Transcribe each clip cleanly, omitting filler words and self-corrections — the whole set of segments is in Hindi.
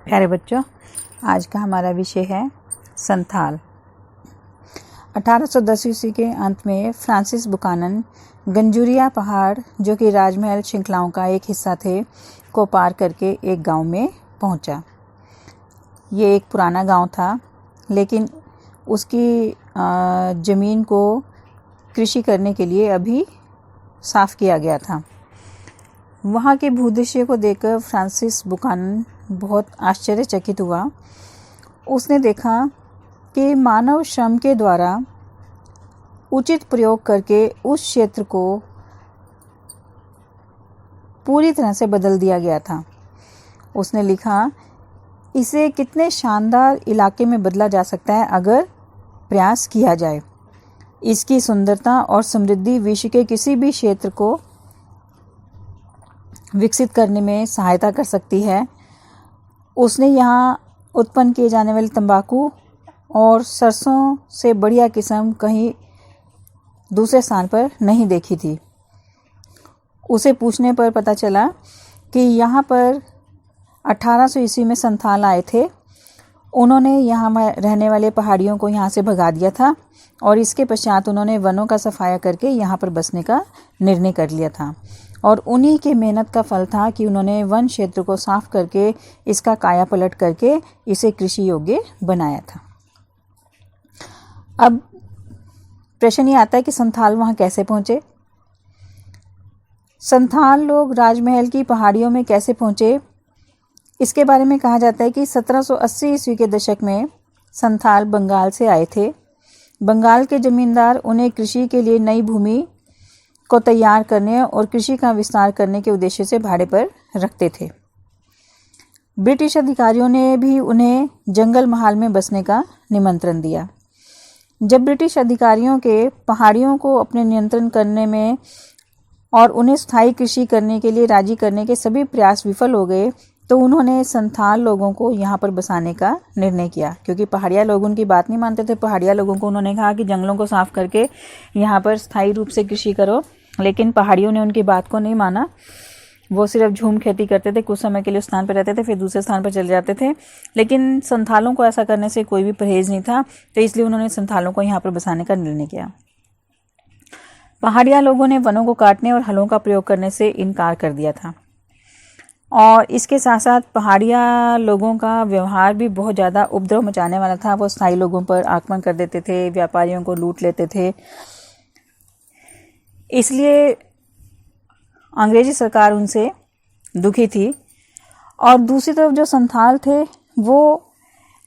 प्यारे बच्चों, आज का हमारा विषय है संथाल। 1810 ईस्वी के अंत में फ्रांसिस बुकानन गंजूरिया पहाड़, जो कि राजमहल श्रृंखलाओं का एक हिस्सा थे, को पार करके एक गांव में पहुंचा। ये एक पुराना गांव था, लेकिन उसकी ज़मीन को कृषि करने के लिए अभी साफ़ किया गया था। वहाँ के भूदृश्य को देखकर फ्रांसिस बुकानन बहुत आश्चर्यचकित हुआ। उसने देखा कि मानव श्रम के द्वारा उचित प्रयोग करके उस क्षेत्र को पूरी तरह से बदल दिया गया था। उसने लिखा, इसे कितने शानदार इलाके में बदला जा सकता है अगर प्रयास किया जाए। इसकी सुंदरता और समृद्धि विश्व के किसी भी क्षेत्र को विकसित करने में सहायता कर सकती है। उसने यहाँ उत्पन्न किए जाने वाले तंबाकू और सरसों से बढ़िया किस्म कहीं दूसरे स्थान पर नहीं देखी थी। उसे पूछने पर पता चला कि यहाँ पर 1800 ईस्वी में संथाल आए थे। उन्होंने यहाँ रहने वाले पहाड़ियों को यहाँ से भगा दिया था और इसके पश्चात उन्होंने वनों का सफाया करके यहाँ पर बसने का निर्णय कर लिया था। और उन्हीं के मेहनत का फल था कि उन्होंने वन क्षेत्र को साफ करके इसका काया पलट करके इसे कृषि योग्य बनाया था। अब प्रश्न ये आता है कि संथाल वहाँ कैसे पहुँचे। संथाल लोग राजमहल की पहाड़ियों में कैसे पहुँचे, इसके बारे में कहा जाता है कि 1780 ईस्वी के दशक में संथाल बंगाल से आए थे। बंगाल के जमींदार उन्हें कृषि के लिए नई भूमि को तैयार करने और कृषि का विस्तार करने के उद्देश्य से भाड़े पर रखते थे। ब्रिटिश अधिकारियों ने भी उन्हें जंगल महाल में बसने का निमंत्रण दिया। जब ब्रिटिश अधिकारियों के पहाड़ियों को अपने नियंत्रण करने में और उन्हें स्थायी कृषि करने के लिए राजी करने के सभी प्रयास विफल हो गए, तो उन्होंने संथाल लोगों को यहाँ पर बसाने का निर्णय किया। क्योंकि पहाड़िया लोग उनकी बात नहीं मानते थे। पहाड़िया लोगों को उन्होंने कहा कि जंगलों को साफ करके यहाँ पर स्थायी रूप से कृषि करो, लेकिन पहाड़ियों ने उनकी बात को नहीं माना। वो सिर्फ झूम खेती करते थे, कुछ समय के लिए उस स्थान पर रहते थे, फिर दूसरे स्थान पर चले जाते थे। लेकिन संथालों को ऐसा करने से कोई भी परहेज नहीं था, तो इसलिए उन्होंने संथालों को यहाँ पर बसाने का निर्णय किया। पहाड़िया लोगों ने वनों को काटने और हलों का प्रयोग करने से इनकार कर दिया था। और इसके साथ साथ पहाड़िया लोगों का व्यवहार भी बहुत ज़्यादा उपद्रव मचाने वाला था। वो स्थायी लोगों पर आक्रमण कर देते थे, व्यापारियों को लूट लेते थे। इसलिए अंग्रेजी सरकार उनसे दुखी थी। और दूसरी तरफ जो संथाल थे वो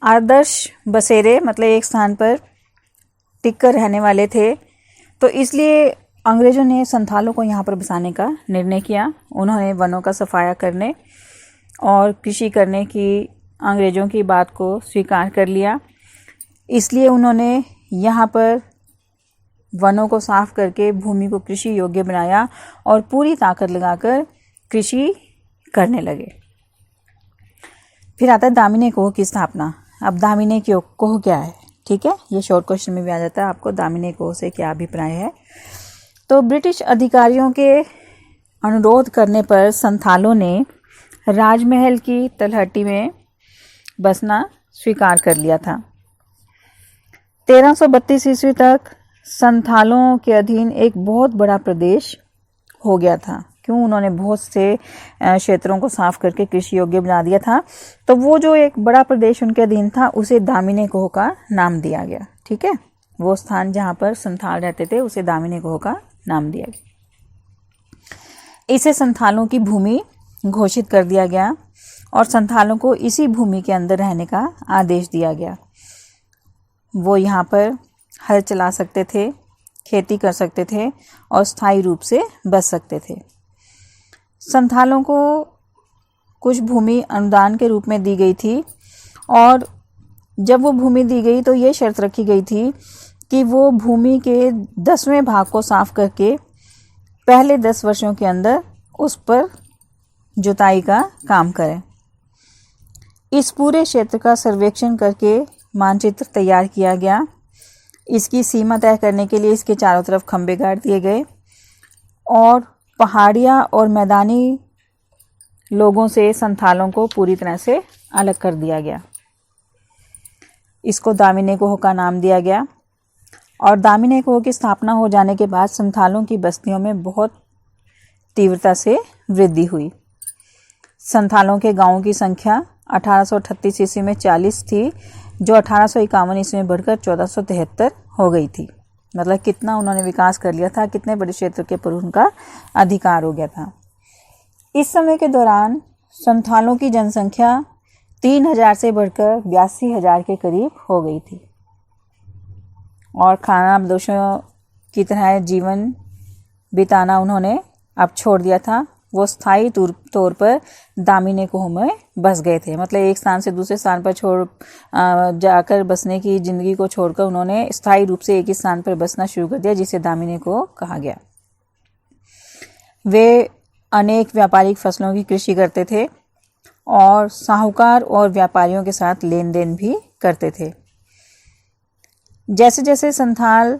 आदर्श बसेरे, मतलब एक स्थान पर टिककर रहने वाले थे। तो इसलिए अंग्रेज़ों ने संथालों को यहाँ पर बसाने का निर्णय किया। उन्होंने वनों का सफाया करने और कृषि करने की अंग्रेज़ों की बात को स्वीकार कर लिया। इसलिए उन्होंने यहाँ पर वनों को साफ करके भूमि को कृषि योग्य बनाया और पूरी ताकत लगाकर कृषि करने लगे। फिर आता है दामिनी कोह की स्थापना। अब दामिनी कोह क्या है, ठीक है, ये शॉर्ट क्वेश्चन में भी आ जाता है आपको, दामिनी कोह से क्या अभिप्राय है। तो ब्रिटिश अधिकारियों के अनुरोध करने पर संथालों ने राजमहल की तलहटी में बसना स्वीकार कर लिया था। 1332 ईस्वी तक संथालों के अधीन एक बहुत बड़ा प्रदेश हो गया था। क्यों? उन्होंने बहुत से क्षेत्रों को साफ करके कृषि योग्य बना दिया था। तो वो जो एक बड़ा प्रदेश उनके अधीन था, उसे दामिनी कोह का नाम दिया गया। ठीक है, वो स्थान जहाँ पर संथाल रहते थे उसे दामिनी कोह का नाम दिया गया। इसे संथालों की भूमि घोषित कर दिया गया और संथालों को इसी भूमि के अंदर रहने का आदेश दिया गया। वो यहाँ पर हल चला सकते थे, खेती कर सकते थे और स्थायी रूप से बस सकते थे। संथालों को कुछ भूमि अनुदान के रूप में दी गई थी और जब वो भूमि दी गई तो ये शर्त रखी गई थी कि वो भूमि के 10वें भाग को साफ करके पहले 10 वर्षों के अंदर उस पर जुताई का काम करें। इस पूरे क्षेत्र का सर्वेक्षण करके मानचित्र तैयार किया गया। इसकी सीमा तय करने के लिए इसके चारों तरफ खंभे गाड़ दिए गए और पहाड़िया और मैदानी लोगों से संथालों को पूरी तरह से अलग कर दिया गया। इसको दामिनेको का नाम दिया गया और दामिनेको की स्थापना हो जाने के बाद संथालों की बस्तियों में बहुत तीव्रता से वृद्धि हुई। संथालों के गांवों की संख्या 1838 ईस्वी में 40 थी, जो 1851 ईस्वी में बढ़कर 1473 हो गई थी। मतलब कितना उन्होंने विकास कर लिया था, कितने बड़े क्षेत्र के ऊपर उनका अधिकार हो गया था। इस समय के दौरान संथालों की जनसंख्या 3000 से बढ़कर 82,000 के करीब हो गई थी और खानाबदोशों की तरह जीवन बिताना उन्होंने अब छोड़ दिया था। वो स्थायी तौर पर दामिनेको में बस गए थे। मतलब एक स्थान से दूसरे स्थान पर जाकर बसने की जिंदगी को छोड़कर उन्होंने स्थायी रूप से एक ही स्थान पर बसना शुरू कर दिया, जिसे दामिनेको कहा गया। वे अनेक व्यापारिक फसलों की कृषि करते थे और साहूकार और व्यापारियों के साथ लेन देन भी करते थे। जैसे जैसे संथाल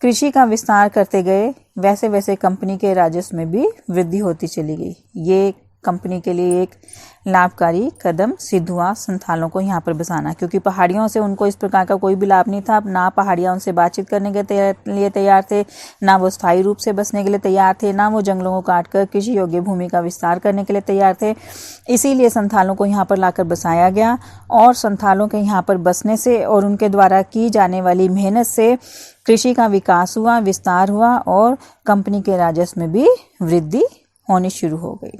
कृषि का विस्तार करते गए, वैसे वैसे कंपनी के राजस्व में भी वृद्धि होती चली गई। ये कंपनी के लिए एक लाभकारी कदम सिद्ध हुआ संथालों को यहाँ पर बसाना, क्योंकि पहाड़ियों से उनको इस प्रकार का कोई भी लाभ नहीं था। ना पहाड़ियाँ उनसे बातचीत करने के लिए तैयार थे, ना वो स्थायी रूप से बसने के लिए तैयार थे, ना वो जंगलों को काटकर कृषि योग्य भूमि का विस्तार करने के लिए तैयार थे। इसीलिए संथालों को यहाँ पर लाकर बसाया गया और संथालों के यहाँ पर बसने से और उनके द्वारा की जाने वाली मेहनत से कृषि का विकास हुआ, विस्तार हुआ और कंपनी के राजस्व में भी वृद्धि होनी शुरू हो गई।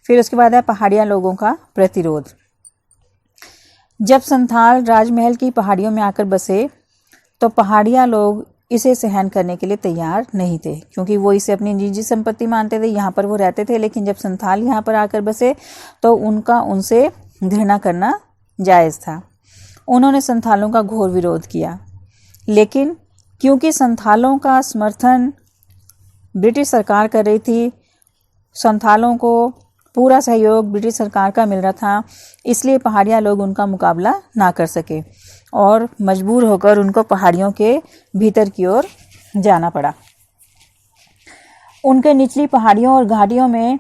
फिर उसके बाद है पहाड़िया लोगों का प्रतिरोध। जब संथाल राजमहल की पहाड़ियों में आकर बसे तो पहाड़िया लोग इसे सहन करने के लिए तैयार नहीं थे, क्योंकि वो इसे अपनी निजी संपत्ति मानते थे। यहाँ पर वो रहते थे, लेकिन जब संथाल यहाँ पर आकर बसे तो उनका उनसे घृणा करना जायज़ था। उन्होंने संथालों का घोर विरोध किया, लेकिन क्योंकि संथालों का समर्थन ब्रिटिश सरकार कर रही थी, संथालों को पूरा सहयोग ब्रिटिश सरकार का मिल रहा था, इसलिए पहाड़िया लोग उनका मुकाबला ना कर सके और मजबूर होकर उनको पहाड़ियों के भीतर की ओर जाना पड़ा। उनके निचली पहाड़ियों और घाटियों में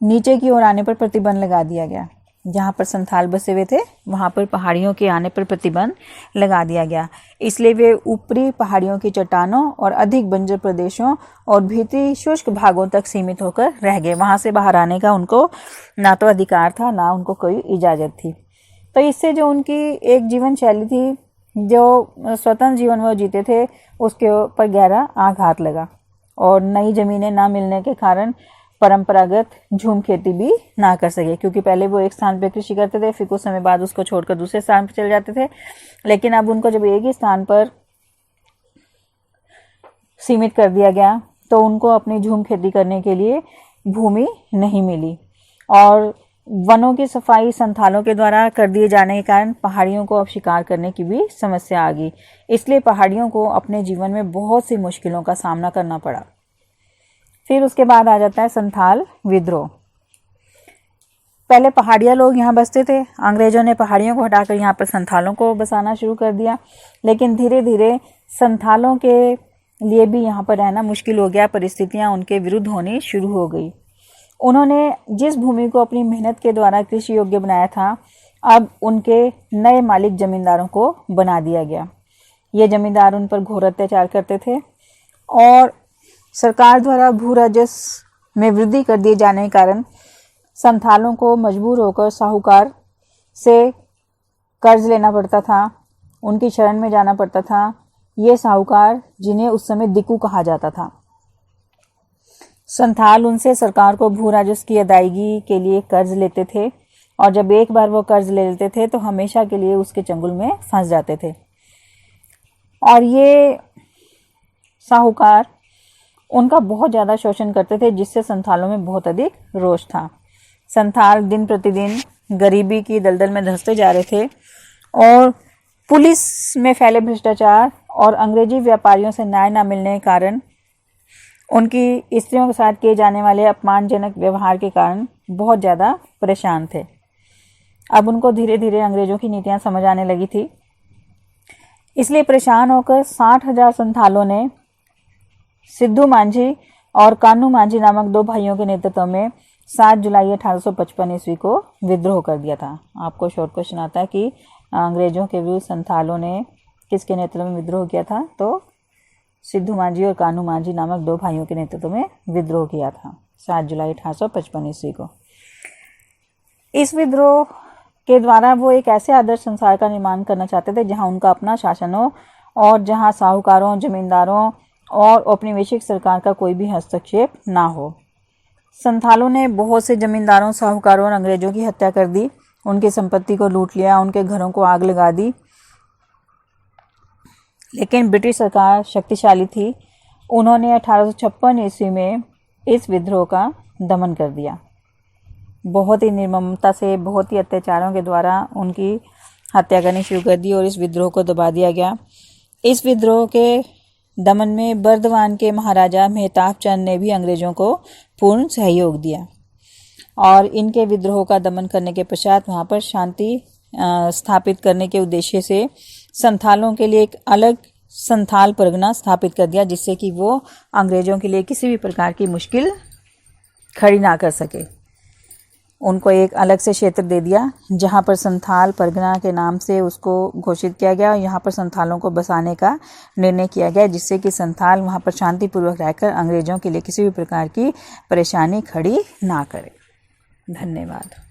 नीचे की ओर आने पर प्रतिबंध लगा दिया गया। जहाँ पर संथाल बसे हुए थे वहाँ पर पहाड़ियों के आने पर प्रतिबंध लगा दिया गया। इसलिए वे ऊपरी पहाड़ियों की चट्टानों और अधिक बंजर प्रदेशों और भीतरी शुष्क भागों तक सीमित होकर रह गए। वहाँ से बाहर आने का उनको ना तो अधिकार था, ना उनको कोई इजाज़त थी। तो इससे जो उनकी एक जीवन शैली थी, जो स्वतंत्र जीवन वो जीते थे, उसके ऊपर गहरा आघात लगा और नई ज़मीनें ना मिलने के कारण परंपरागत झूम खेती भी ना कर सके, क्योंकि पहले वो एक स्थान पर कृषि करते थे, फिर कुछ समय बाद उसको छोड़कर दूसरे स्थान पर चले जाते थे। लेकिन अब उनको जब एक ही स्थान पर सीमित कर दिया गया तो उनको अपनी झूम खेती करने के लिए भूमि नहीं मिली और वनों की सफाई संथालों के द्वारा कर दिए जाने के कारण पहाड़ियों को अब शिकार करने की भी समस्या आ गई। इसलिए पहाड़ियों को अपने जीवन में बहुत सी मुश्किलों का सामना करना पड़ा। फिर उसके बाद आ जाता है संथाल विद्रोह। पहले पहाड़िया लोग यहाँ बसते थे, अंग्रेजों ने पहाड़ियों को हटाकर यहाँ पर संथालों को बसाना शुरू कर दिया, लेकिन धीरे धीरे संथालों के लिए भी यहाँ पर रहना मुश्किल हो गया। परिस्थितियाँ उनके विरुद्ध होनी शुरू हो गई। उन्होंने जिस भूमि को अपनी मेहनत के द्वारा कृषि योग्य बनाया था, अब उनके नए मालिक जमींदारों को बना दिया गया। ये जमींदार उन पर घोर अत्याचार करते थे और सरकार द्वारा भू राजस्व में वृद्धि कर दिए जाने के कारण संथालों को मजबूर होकर साहूकार से कर्ज लेना पड़ता था, उनकी शरण में जाना पड़ता था। ये साहूकार, जिन्हें उस समय दिक्कू कहा जाता था, संथाल उनसे सरकार को भू राजस्व की अदायगी के लिए कर्ज लेते थे और जब एक बार वो कर्ज ले लेते थे तो हमेशा के लिए उसके चंगुल में फंस जाते थे। और ये साहूकार उनका बहुत ज़्यादा शोषण करते थे, जिससे संथालों में बहुत अधिक रोष था। संथाल दिन प्रतिदिन गरीबी की दलदल में धंसते जा रहे थे और पुलिस में फैले भ्रष्टाचार और अंग्रेजी व्यापारियों से न्याय न मिलने के कारण, उनकी स्त्रियों के साथ किए जाने वाले अपमानजनक व्यवहार के कारण बहुत ज़्यादा परेशान थे। अब उनको धीरे धीरे अंग्रेजों की नीतियाँ समझ आने लगी थी। इसलिए परेशान होकर 60,000 संथालों ने सिद्धू मांझी और कान्हू मांझी नामक दो भाइयों के नेतृत्व में 7 जुलाई 1855 ईस्वी को विद्रोह कर दिया था। आपको शॉर्ट क्वेश्चन आता है कि अंग्रेजों के विरुद्ध संथालों ने किसके नेतृत्व में विद्रोह किया था, तो सिद्धू मांझी और कान्हू मांझी नामक 2 भाइयों के नेतृत्व में विद्रोह किया था 7 जुलाई 1855 ईस्वी को। इस विद्रोह के द्वारा वो एक ऐसे आदर्श संसार का निर्माण करना चाहते थे जहां उनका अपना शासन हो और जहां साहूकारों, जमींदारों और औपनिवेशिक सरकार का कोई भी हस्तक्षेप ना हो। संथालों ने बहुत से जमींदारों, साहूकारों और अंग्रेजों की हत्या कर दी, उनकी संपत्ति को लूट लिया, उनके घरों को आग लगा दी। लेकिन ब्रिटिश सरकार शक्तिशाली थी। उन्होंने 1856 ईस्वी में इस विद्रोह का दमन कर दिया। बहुत ही निर्ममता से, बहुत ही अत्याचारों के द्वारा उनकी हत्या करनी शुरू कर दी और इस विद्रोह को दबा दिया गया। इस विद्रोह के दमन में बर्दवान के महाराजा मेहताब चंद ने भी अंग्रेजों को पूर्ण सहयोग दिया और इनके विद्रोह का दमन करने के पश्चात वहाँ पर शांति स्थापित करने के उद्देश्य से संथालों के लिए एक अलग संथाल परगना स्थापित कर दिया, जिससे कि वो अंग्रेजों के लिए किसी भी प्रकार की मुश्किल खड़ी ना कर सके। उनको एक अलग से क्षेत्र दे दिया जहाँ पर संथाल परगना के नाम से उसको घोषित किया गया और यहाँ पर संथालों को बसाने का निर्णय किया गया, जिससे कि संथाल वहाँ पर शांतिपूर्वक रहकर अंग्रेजों के लिए किसी भी प्रकार की परेशानी खड़ी ना करे। धन्यवाद।